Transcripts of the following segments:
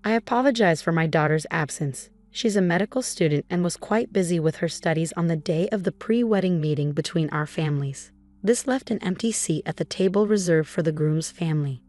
I apologize for my daughter's absence. She's a medical student and was quite busy with her studies on the day of the pre-wedding meeting between our families. This left an empty seat at the table reserved for the groom's family.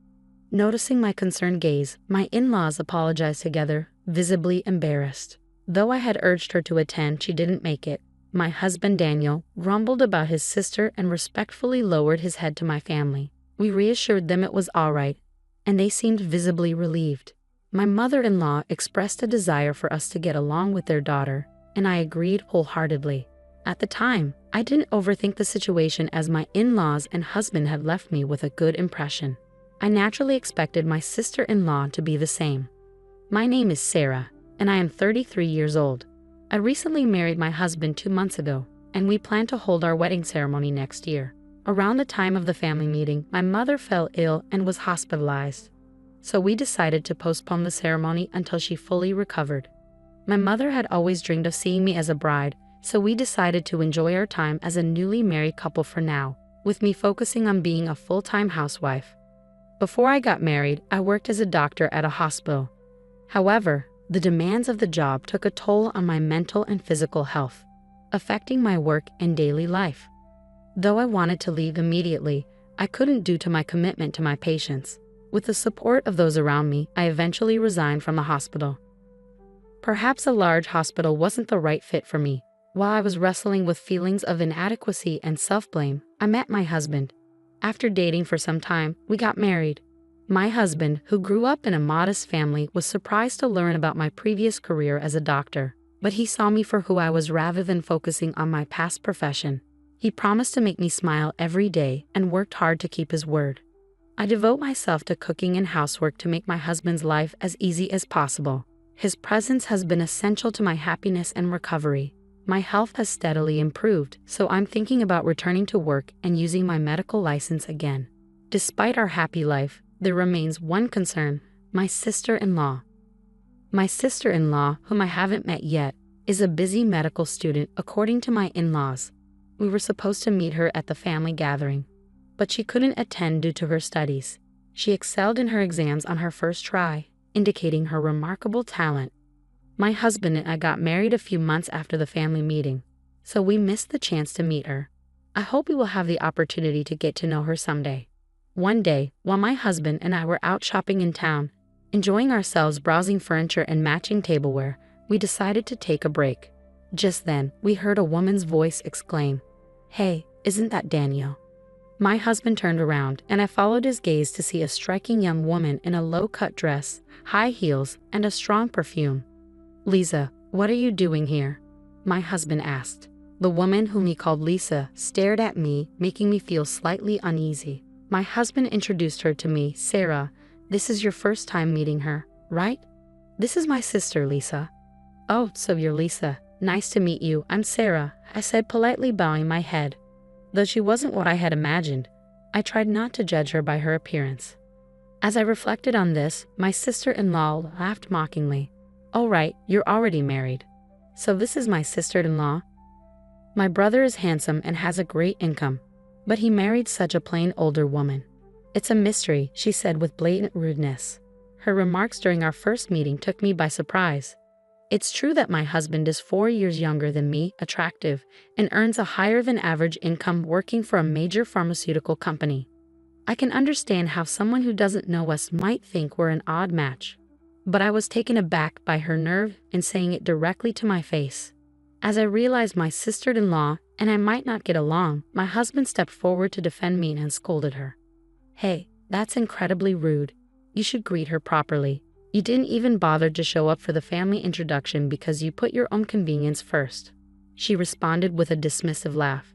Noticing my concerned gaze, my in-laws apologized together, visibly embarrassed. Though I had urged her to attend, she didn't make it. My husband Daniel grumbled about his sister and respectfully lowered his head to my family. We reassured them it was all right, and they seemed visibly relieved. My mother-in-law expressed a desire for us to get along with their daughter, and I agreed wholeheartedly. At the time, I didn't overthink the situation as my in-laws and husband had left me with a good impression. I naturally expected my sister-in-law to be the same. My name is Sarah, and I am 33 years old. I recently married my husband 2 months ago, and we plan to hold our wedding ceremony next year. Around the time of the family meeting, my mother fell ill and was hospitalized. So we decided to postpone the ceremony until she fully recovered. My mother had always dreamed of seeing me as a bride, so we decided to enjoy our time as a newly married couple for now, with me focusing on being a full-time housewife. Before I got married, I worked as a doctor at a hospital. However, the demands of the job took a toll on my mental and physical health, affecting my work and daily life. Though I wanted to leave immediately, I couldn't due to my commitment to my patients. With the support of those around me, I eventually resigned from the hospital. Perhaps a large hospital wasn't the right fit for me. While I was wrestling with feelings of inadequacy and self-blame, I met my husband. After dating for some time, we got married. My husband, who grew up in a modest family, was surprised to learn about my previous career as a doctor, but he saw me for who I was rather than focusing on my past profession. He promised to make me smile every day and worked hard to keep his word. I devote myself to cooking and housework to make my husband's life as easy as possible. His presence has been essential to my happiness and recovery. My health has steadily improved, so I'm thinking about returning to work and using my medical license again. Despite our happy life, there remains one concern: my sister-in-law. My sister-in-law, whom I haven't met yet, is a busy medical student according to my in-laws. We were supposed to meet her at the family gathering, but she couldn't attend due to her studies. She excelled in her exams on her first try, indicating her remarkable talent. My husband and I got married a few months after the family meeting, so we missed the chance to meet her. I hope we will have the opportunity to get to know her someday. One day, while my husband and I were out shopping in town, enjoying ourselves browsing furniture and matching tableware, we decided to take a break. Just then, we heard a woman's voice exclaim, "Hey, isn't that Daniel?" My husband turned around, and I followed his gaze to see a striking young woman in a low-cut dress, high heels, and a strong perfume. "Lisa, what are you doing here?" my husband asked. The woman, whom he called Lisa, stared at me, making me feel slightly uneasy. My husband introduced her to me. "Sarah, this is your first time meeting her, right? This is my sister, Lisa." "Oh, so you're Lisa. Nice to meet you. I'm Sarah," I said, politely bowing my head. Though she wasn't what I had imagined, I tried not to judge her by her appearance. As I reflected on this, my sister-in-law laughed mockingly. "Oh right, you're already married. So this is my sister-in-law? My brother is handsome and has a great income, but he married such a plain older woman. It's a mystery," she said with blatant rudeness. Her remarks during our first meeting took me by surprise. It's true that my husband is 4 years younger than me, attractive, and earns a higher than average income working for a major pharmaceutical company. I can understand how someone who doesn't know us might think we're an odd match. But I was taken aback by her nerve in saying it directly to my face. As I realized my sister-in-law and I might not get along, my husband stepped forward to defend me and scolded her. "Hey, that's incredibly rude. You should greet her properly. You didn't even bother to show up for the family introduction because you put your own convenience first," she responded with a dismissive laugh.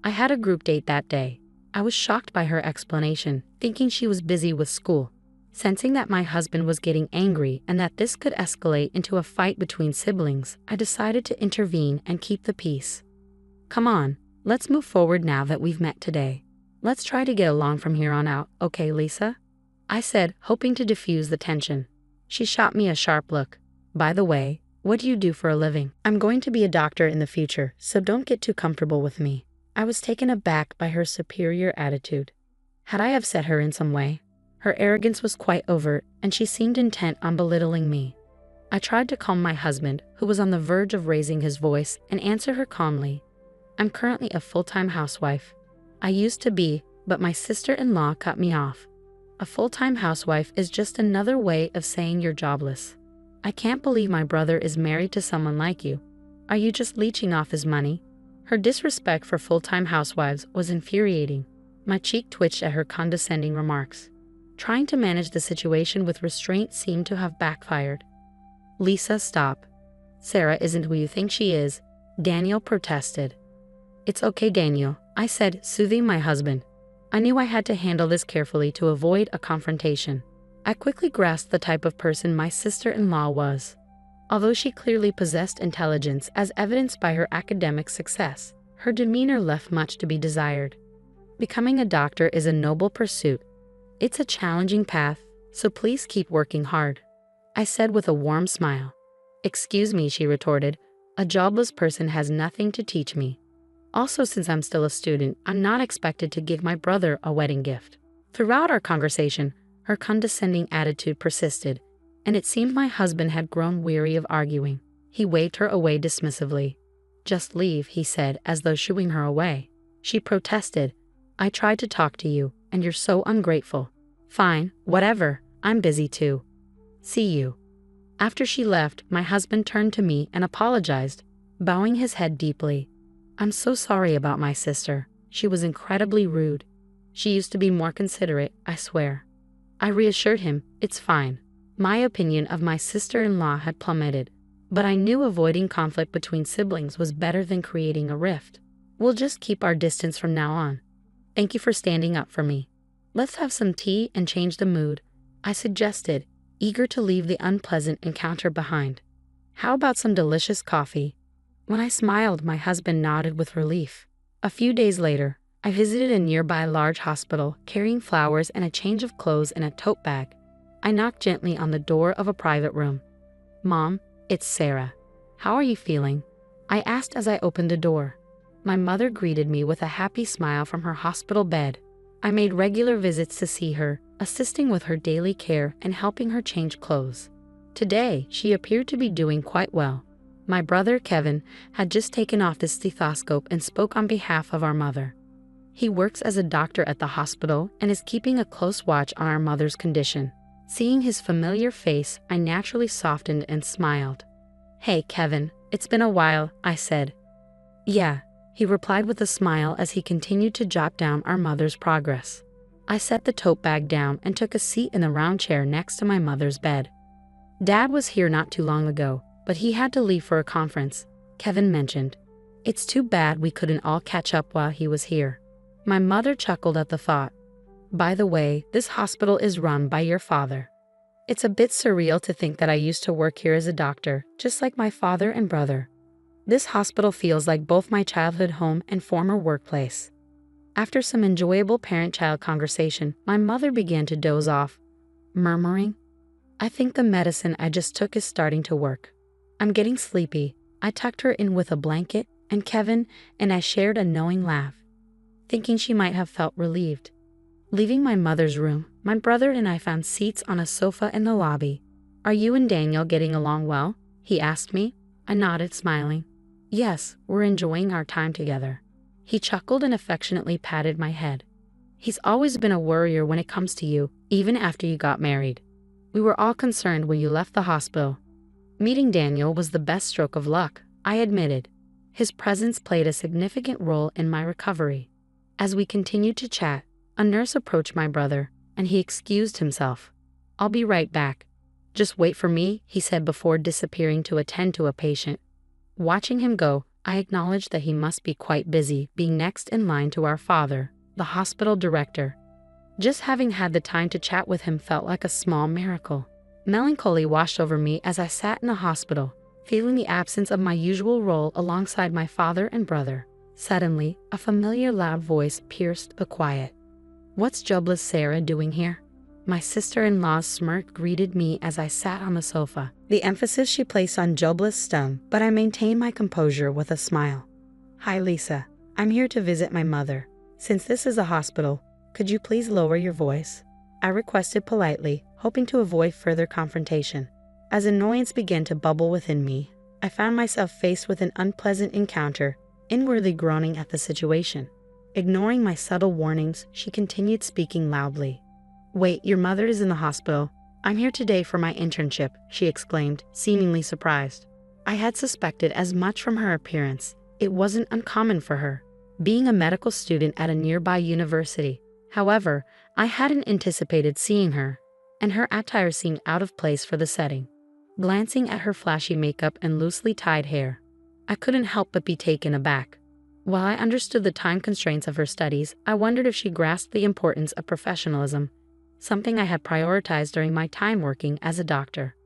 I had a group date that day. I was shocked by her explanation, thinking she was busy with school. Sensing that my husband was getting angry and that this could escalate into a fight between siblings, I decided to intervene and keep the peace. "Come on, let's move forward now that we've met today. Let's try to get along from here on out, okay, Lisa?" I said, hoping to diffuse the tension. She shot me a sharp look. "By the way, what do you do for a living?" "I'm going to be a doctor in the future, so don't get too comfortable with me." I was taken aback by her superior attitude. Had I upset her in some way? Her arrogance was quite overt, and she seemed intent on belittling me. I tried to calm my husband, who was on the verge of raising his voice, and answer her calmly. I'm currently a full-time housewife. I used to be, but my sister-in-law cut me off. A full-time housewife is just another way of saying you're jobless. I can't believe my brother is married to someone like you. Are you just leeching off his money? Her disrespect for full-time housewives was infuriating. My cheek twitched at her condescending remarks. Trying to manage the situation with restraint seemed to have backfired. Lisa, stop. Sarah isn't who you think she is, Daniel protested. It's okay, Daniel, I said, soothing my husband. I knew I had to handle this carefully to avoid a confrontation. I quickly grasped the type of person my sister-in-law was. Although she clearly possessed intelligence as evidenced by her academic success, her demeanor left much to be desired. Becoming a doctor is a noble pursuit. It's a challenging path, so please keep working hard, I said with a warm smile. Excuse me, she retorted. A jobless person has nothing to teach me. Also, since I'm still a student, I'm not expected to give my brother a wedding gift. Throughout our conversation, her condescending attitude persisted, and it seemed my husband had grown weary of arguing. He waved her away dismissively. Just leave, he said, as though shooing her away. She protested. I tried to talk to you, and you're so ungrateful. Fine, whatever, I'm busy too. See you. After she left, my husband turned to me and apologized, bowing his head deeply. I'm so sorry about my sister. She was incredibly rude. She used to be more considerate, I swear. I reassured him, it's fine. My opinion of my sister-in-law had plummeted, but I knew avoiding conflict between siblings was better than creating a rift. We'll just keep our distance from now on. Thank you for standing up for me. Let's have some tea and change the mood, I suggested, eager to leave the unpleasant encounter behind. How about some delicious coffee? When I smiled, my husband nodded with relief. A few days later, I visited a nearby large hospital, carrying flowers and a change of clothes in a tote bag. I knocked gently on the door of a private room. Mom, it's Sarah. How are you feeling? I asked as I opened the door. My mother greeted me with a happy smile from her hospital bed. I made regular visits to see her, assisting with her daily care and helping her change clothes. Today, she appeared to be doing quite well. My brother, Kevin, had just taken off his stethoscope and spoke on behalf of our mother. He works as a doctor at the hospital and is keeping a close watch on our mother's condition. Seeing his familiar face, I naturally softened and smiled. Hey, Kevin, it's been a while, I said. Yeah, he replied with a smile as he continued to jot down our mother's progress. I set the tote bag down and took a seat in the round chair next to my mother's bed. Dad was here not too long ago, but he had to leave for a conference, Kevin mentioned. It's too bad we couldn't all catch up while he was here. My mother chuckled at the thought. By the way, this hospital is run by your father. It's a bit surreal to think that I used to work here as a doctor, just like my father and brother. This hospital feels like both my childhood home and former workplace. After some enjoyable parent-child conversation, my mother began to doze off, murmuring, I think the medicine I just took is starting to work. I'm getting sleepy. I tucked her in with a blanket, and Kevin and I shared a knowing laugh, thinking she might have felt relieved. Leaving my mother's room, my brother and I found seats on a sofa in the lobby. Are you and Daniel getting along well? He asked me. I nodded, smiling. Yes, we're enjoying our time together. He chuckled and affectionately patted my head. He's always been a worrier when it comes to you, even after you got married. We were all concerned when you left the hospital. Meeting Daniel was the best stroke of luck, I admitted. His presence played a significant role in my recovery. As we continued to chat, a nurse approached my brother, and he excused himself. I'll be right back. Just wait for me, he said before disappearing to attend to a patient. Watching him go, I acknowledged that he must be quite busy being next in line to our father, the hospital director. Just having had the time to chat with him felt like a small miracle. Melancholy washed over me as I sat in the hospital, feeling the absence of my usual role alongside my father and brother. Suddenly, a familiar loud voice pierced the quiet. What's jobless Sarah doing here? My sister-in-law's smirk greeted me as I sat on the sofa. The emphasis she placed on jobless stung, but I maintained my composure with a smile. Hi, Lisa. I'm here to visit my mother. Since this is a hospital, could you please lower your voice? I requested politely, hoping to avoid further confrontation. As annoyance began to bubble within me, I found myself faced with an unpleasant encounter, inwardly groaning at the situation. Ignoring my subtle warnings, she continued speaking loudly. "Wait, your mother is in the hospital. I'm here today for my internship," she exclaimed, seemingly surprised. I had suspected as much from her appearance. It wasn't uncommon for her, being a medical student at a nearby university. However, I hadn't anticipated seeing her, and her attire seemed out of place for the setting. Glancing at her flashy makeup and loosely tied hair, I couldn't help but be taken aback. While I understood the time constraints of her studies, I wondered if she grasped the importance of professionalism, something I had prioritized during my time working as a doctor.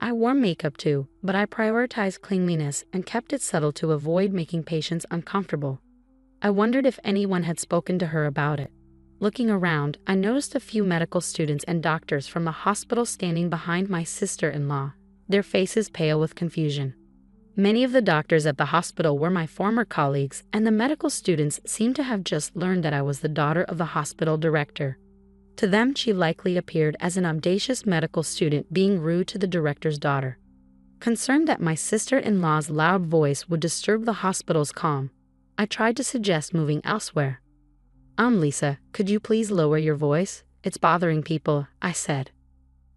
I wore makeup too, but I prioritized cleanliness and kept it subtle to avoid making patients uncomfortable. I wondered if anyone had spoken to her about it. Looking around, I noticed a few medical students and doctors from the hospital standing behind my sister-in-law, their faces pale with confusion. Many of the doctors at the hospital were my former colleagues, and the medical students seemed to have just learned that I was the daughter of the hospital director. To them, she likely appeared as an audacious medical student being rude to the director's daughter. Concerned that my sister-in-law's loud voice would disturb the hospital's calm, I tried to suggest moving elsewhere. Lisa, could you please lower your voice? It's bothering people," I said.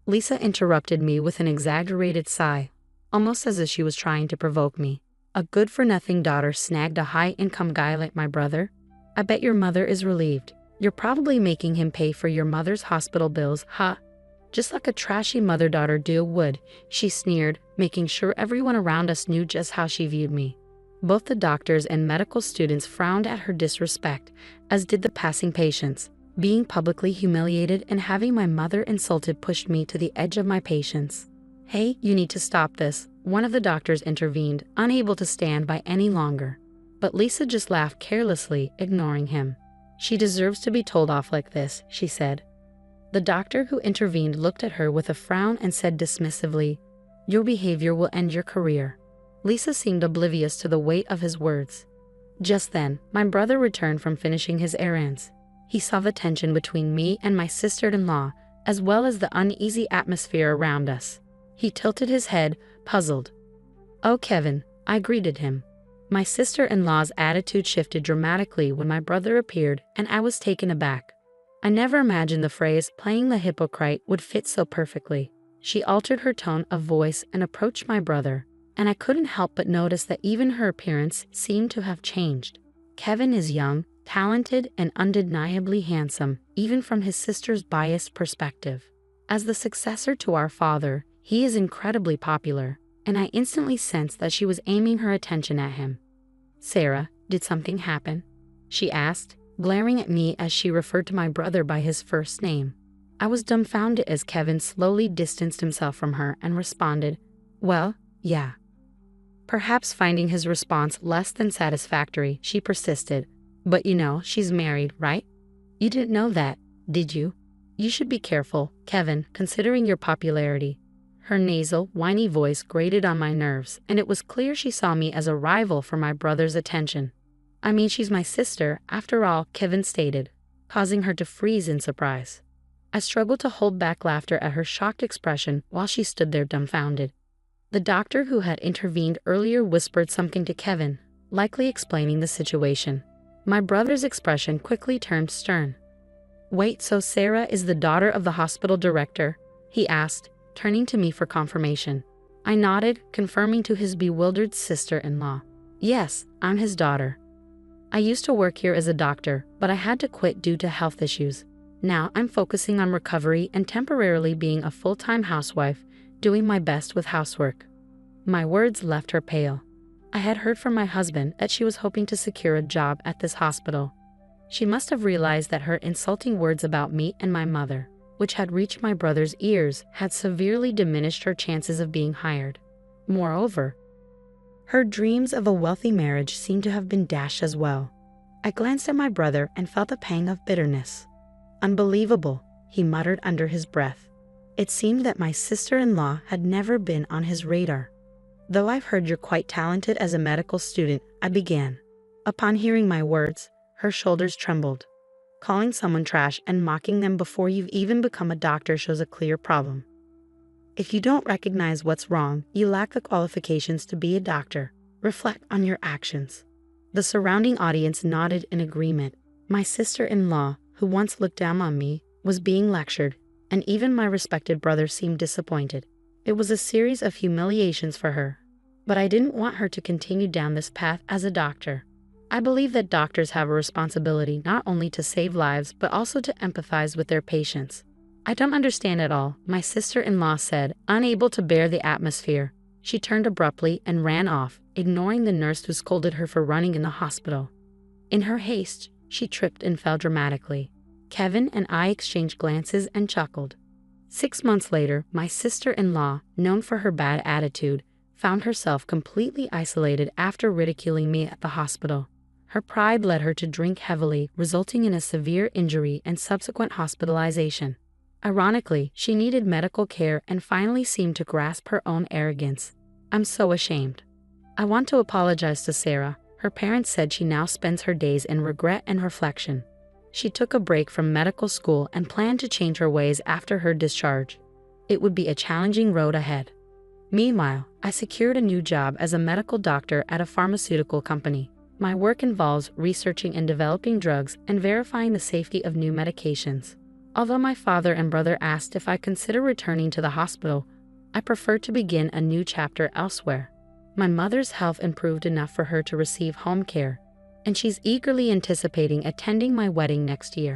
Lisa interrupted me with an exaggerated sigh, almost as if she was trying to provoke me. "A good-for-nothing daughter snagged a high-income guy like my brother? I bet your mother is relieved. You're probably making him pay for your mother's hospital bills, huh? Just like a trashy mother-daughter duo would," she sneered, making sure everyone around us knew just how she viewed me. Both the doctors and medical students frowned at her disrespect, as did the passing patients. Being publicly humiliated and having my mother insulted pushed me to the edge of my patience. "Hey, you need to stop this," one of the doctors intervened, unable to stand by any longer. But Lisa just laughed carelessly, ignoring him. "She deserves to be told off like this," she said. The doctor who intervened looked at her with a frown and said dismissively, "Your behavior will end your career." Lisa seemed oblivious to the weight of his words. Just then, my brother returned from finishing his errands. He saw the tension between me and my sister-in-law, as well as the uneasy atmosphere around us. He tilted his head, puzzled. "Oh, Kevin," I greeted him. My sister-in-law's attitude shifted dramatically when my brother appeared, and I was taken aback. I never imagined the phrase "playing the hypocrite" would fit so perfectly. She altered her tone of voice and approached my brother, and I couldn't help but notice that even her appearance seemed to have changed. Kevin is young, talented, and undeniably handsome, even from his sister's biased perspective. As the successor to our father, he is incredibly popular, and I instantly sensed that she was aiming her attention at him. "Sarah, did something happen?" she asked, glaring at me as she referred to my brother by his first name. I was dumbfounded as Kevin slowly distanced himself from her and responded, "Well, yeah." Perhaps finding his response less than satisfactory, she persisted, "But you know, she's married, right? You didn't know that, did you? You should be careful, Kevin, considering your popularity." Her nasal, whiny voice grated on my nerves, and it was clear she saw me as a rival for my brother's attention. "I mean, she's my sister, after all," Kevin stated, causing her to freeze in surprise. I struggled to hold back laughter at her shocked expression while she stood there dumbfounded. The doctor who had intervened earlier whispered something to Kevin, likely explaining the situation. My brother's expression quickly turned stern. "Wait, so Sarah is the daughter of the hospital director?" he asked, turning to me for confirmation. I nodded, confirming to his bewildered sister-in-law. "Yes, I'm his daughter. I used to work here as a doctor, but I had to quit due to health issues. Now I'm focusing on recovery and temporarily being a full-time housewife, doing my best with housework." My words left her pale. I had heard from my husband that she was hoping to secure a job at this hospital. She must have realized that her insulting words about me and my mother, which had reached my brother's ears, had severely diminished her chances of being hired. Moreover, her dreams of a wealthy marriage seemed to have been dashed as well. I glanced at my brother and felt a pang of bitterness. "Unbelievable," he muttered under his breath. It seemed that my sister-in-law had never been on his radar. "Though I've heard you're quite talented as a medical student," I began. Upon hearing my words, her shoulders trembled. Calling someone trash and mocking them before you've even become a doctor shows a clear problem. If you don't recognize what's wrong, you lack the qualifications to be a doctor. Reflect on your actions. The surrounding audience nodded in agreement. My sister-in-law, who once looked down on me, was being lectured, and even my respected brother seemed disappointed. It was a series of humiliations for her. But I didn't want her to continue down this path as a doctor. I believe that doctors have a responsibility not only to save lives but also to empathize with their patients. I don't understand at all, my sister-in-law said, unable to bear the atmosphere. She turned abruptly and ran off, ignoring the nurse who scolded her for running in the hospital. In her haste, she tripped and fell dramatically. Kevin and I exchanged glances and chuckled. 6 months later, my sister-in-law, known for her bad attitude, found herself completely isolated after ridiculing me at the hospital. Her pride led her to drink heavily, resulting in a severe injury and subsequent hospitalization. Ironically, she needed medical care and finally seemed to grasp her own arrogance. I'm so ashamed. I want to apologize to Sarah. Her parents said she now spends her days in regret and reflection. She took a break from medical school and planned to change her ways after her discharge. It would be a challenging road ahead. Meanwhile, I secured a new job as a medical doctor at a pharmaceutical company. My work involves researching and developing drugs and verifying the safety of new medications. Although my father and brother asked if I consider returning to the hospital, I prefer to begin a new chapter elsewhere. My mother's health improved enough for her to receive home care, and she's eagerly anticipating attending my wedding next year.